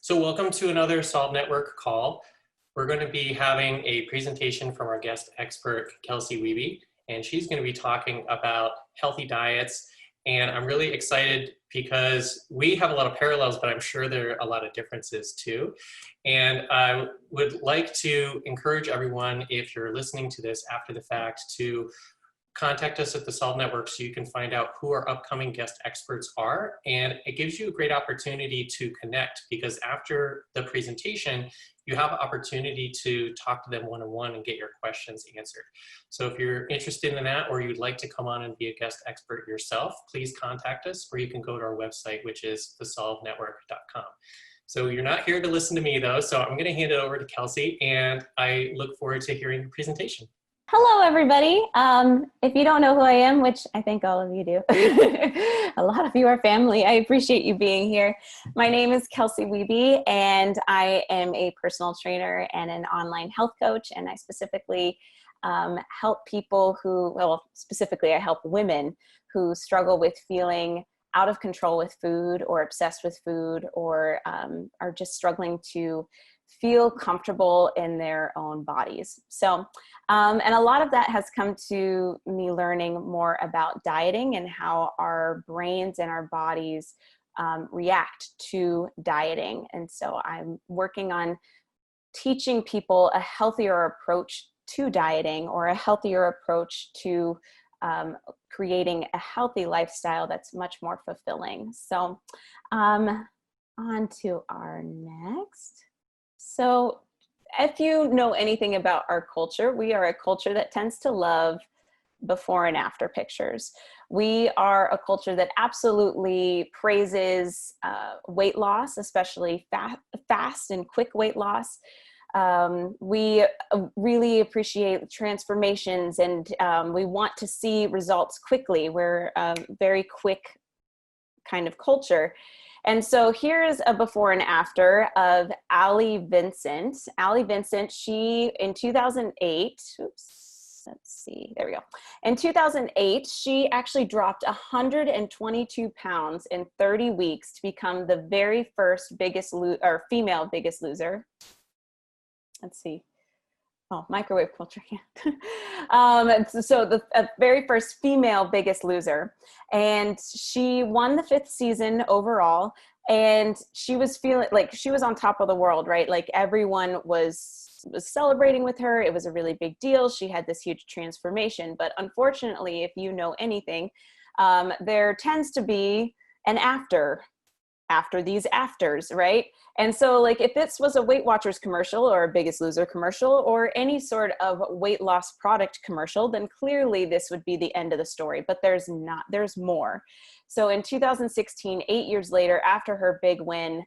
So welcome to another Solve Network call. We're going to be having a presentation from our guest expert, Kelsey Wiebe, and she's going to be talking about healthy diets. And I'm really excited because we have a lot of parallels, but I'm sure there are a lot of differences too. And I would like to encourage everyone, if you're listening to this after the fact, to contact us at the Solve Network so you can find out who our upcoming guest experts are. And it gives you a great opportunity to connect, because after the presentation, you have an opportunity to talk to them one-on-one and get your questions answered. So if you're interested in that, or you'd like to come on and be a guest expert yourself, please contact us, or you can go to our website, which is thesolvenetwork.com. So you're not here to listen to me though, so I'm gonna hand it over to Kelsey, and I look forward to hearing the presentation. Hello, everybody. If you don't know who I am, which I think all of you do, a lot of you are family. I appreciate you being here. My name is Kelsey Wiebe, and I am a personal trainer and an online health coach. And I specifically help people who, well, specifically I help women who struggle with feeling out of control with food, or obsessed with food, or are just struggling to feel comfortable in their own bodies. So, and a lot of that has come to me learning more about dieting and how our brains and our bodies react to dieting. And so I'm working on teaching people a healthier approach to dieting, or a healthier approach to creating a healthy lifestyle that's much more fulfilling. So on to our next. So if you know anything about our culture, we are a culture that tends to love before and after pictures. We are a culture that absolutely praises weight loss, especially fast and quick weight loss. We really appreciate transformations, and we want to see results quickly. We're a very quick kind of culture. And so here's a before and after of Allie Vincent. Allie Vincent, she, in 2008, let's see, there we go. In 2008, she actually dropped 122 pounds in 30 weeks to become the very first female biggest loser. Let's see. Oh, microwave culture, yeah. So the very first female biggest loser. And she won the 5th season overall. And she was feeling like she was on top of the world, right? Like everyone was celebrating with her. It was a really big deal. She had this huge transformation. But unfortunately, if you know anything, there tends to be an after these afters, right? And so like if this was a Weight Watchers commercial, or a Biggest Loser commercial, or any sort of weight loss product commercial, then clearly this would be the end of the story. But there's not, there's more. So in 2016, 8 years later, after her big win,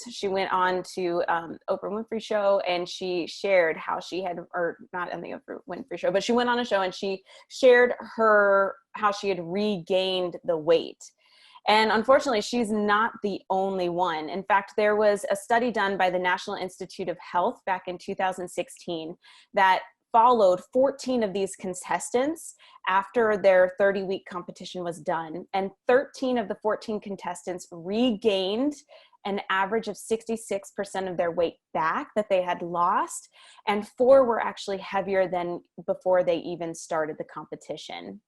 she went on to Oprah Winfrey show, and she shared how she had, or not on the Oprah Winfrey show, but she went on a show and she shared how she had regained the weight. And unfortunately, she's not the only one. In fact, there was a study done by the National Institute of Health back in 2016 that followed 14 of these contestants after their 30-week competition was done. And 13 of the 14 contestants regained an average of 66% of their weight back that they had lost. And 4 were actually heavier than before they even started the competition.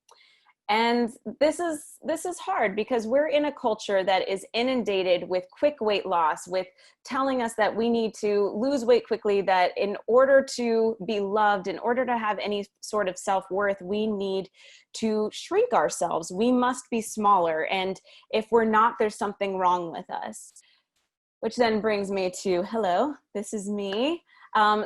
And this is hard, because we're in a culture that is inundated with quick weight loss, with telling us that we need to lose weight quickly, that in order to be loved, in order to have any sort of self-worth, we need to shrink ourselves. We must be smaller. And if we're not, there's something wrong with us. Which then brings me to, hello, this is me.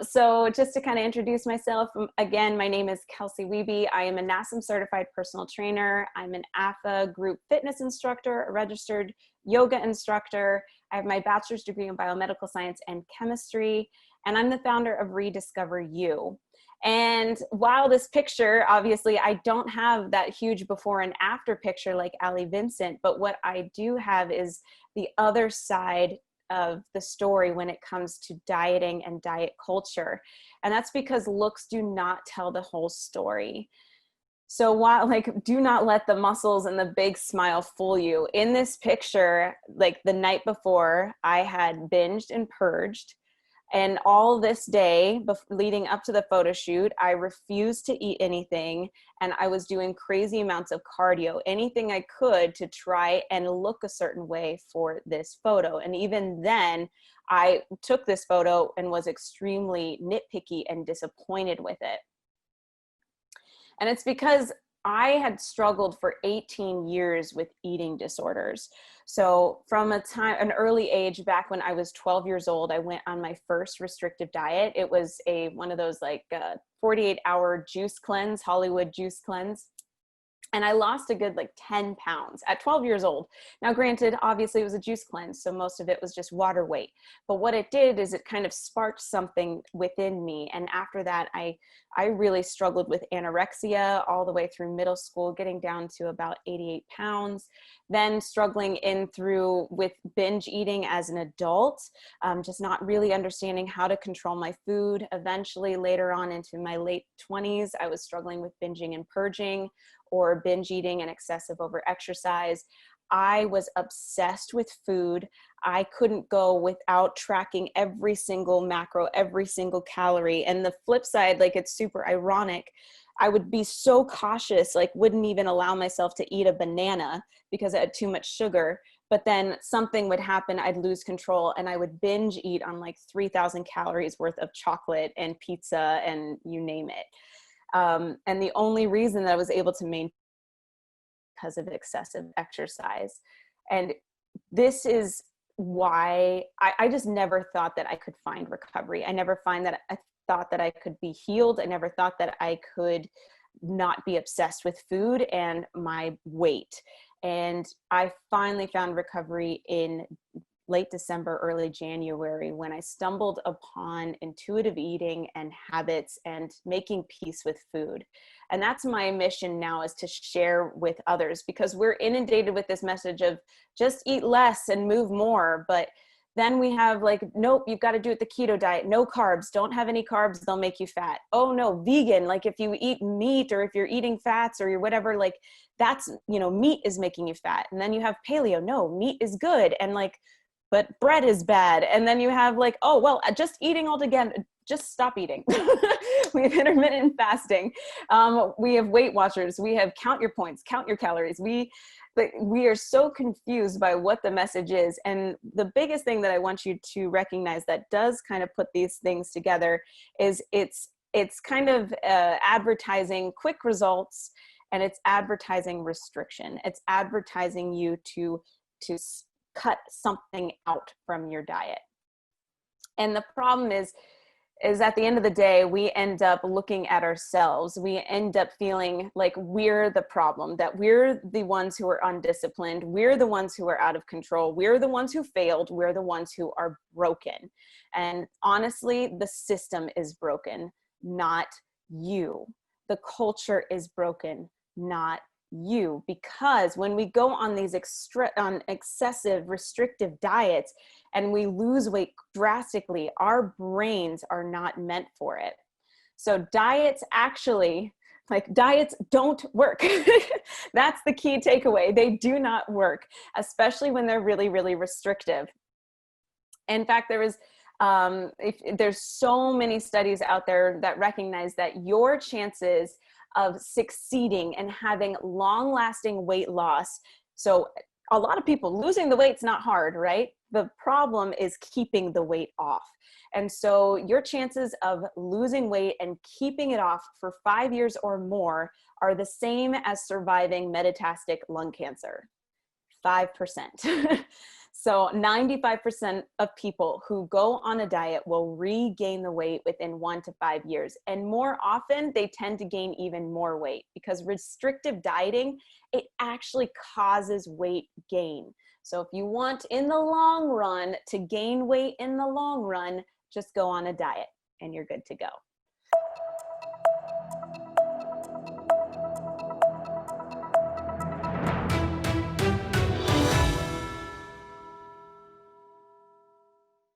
So just to kind of introduce myself, again, my name is Kelsey Wiebe. I am a NASM certified personal trainer. I'm an AFA group fitness instructor, a registered yoga instructor. I have my bachelor's degree in biomedical science and chemistry, and I'm the founder of Rediscover You. And while this picture, obviously, I don't have that huge before and after picture like Allie Vincent, but what I do have is the other side of the story when it comes to dieting and diet culture. And that's because looks do not tell the whole story. So while, like, do not let the muscles and the big smile fool you. In this picture, like the night before, I had binged and purged. And all this day leading up to the photo shoot, I refused to eat anything. And I was doing crazy amounts of cardio, anything I could to try and look a certain way for this photo. And even then, I took this photo and was extremely nitpicky and disappointed with it. And it's because I had struggled for 18 years with eating disorders. So from an early age, back when I was 12 years old, I went on my first restrictive diet. It was one of those 48-hour juice cleanse, Hollywood juice cleanse. And I lost a good 10 pounds at 12 years old. Now, granted, obviously it was a juice cleanse, so most of it was just water weight. But what it did is it kind of sparked something within me. And after that, I really struggled with anorexia all the way through middle school, getting down to about 88 pounds. Then struggling through with binge eating as an adult, just not really understanding how to control my food. Eventually, later on into my late 20s, I was struggling with binging and purging, or binge eating and excessive over exercise. I was obsessed with food. I couldn't go without tracking every single macro, every single calorie. And the flip side, it's super ironic. I would be so cautious, wouldn't even allow myself to eat a banana because it had too much sugar. But then something would happen, I'd lose control, and I would binge eat on 3,000 calories worth of chocolate and pizza and you name it. And the only reason that I was able to maintain because of excessive exercise. And this is why I just never thought that I could find recovery. I thought that I could be healed. I never thought that I could not be obsessed with food and my weight. And I finally found recovery in late December, early January, when I stumbled upon intuitive eating and habits and making peace with food. And that's my mission now, is to share with others, because we're inundated with this message of just eat less and move more. But then we have nope, you've got to do it the keto diet, no carbs, don't have any carbs, they'll make you fat. Oh no, vegan, if you eat meat or if you're eating fats or you're whatever, that's, meat is making you fat. And then you have paleo, no, meat is good. And but bread is bad. And then you have oh, well, just eating altogether, just stop eating. We have intermittent fasting. We have Weight Watchers. We have count your points, count your calories. We are so confused by what the message is. And the biggest thing that I want you to recognize that does kind of put these things together is it's kind of advertising quick results, and it's advertising restriction. It's advertising you to cut something out from your diet. And the problem is at the end of the day, we end up looking at ourselves. We end up feeling like we're the problem, that we're the ones who are undisciplined. We're the ones who are out of control. We're the ones who failed. We're the ones who are broken. And honestly, the system is broken, not you. The culture is broken, not you. Because when we go on these excessive restrictive diets and we lose weight drastically, our brains are not meant for it. So diets don't work. That's the key takeaway. They do not work, especially when they're really, really restrictive. In fact, there's so many studies out there that recognize that your chances of succeeding and having long-lasting weight loss. So a lot of people, losing the weight's not hard, right? The problem is keeping the weight off. And so your chances of losing weight and keeping it off for 5 years or more are the same as surviving metastatic lung cancer, 5%. So 95% of people who go on a diet will regain the weight within 1 to 5 years. And more often, they tend to gain even more weight, because restrictive dieting, it actually causes weight gain. So if you want in the long run to gain weight in the long run, just go on a diet and you're good to go.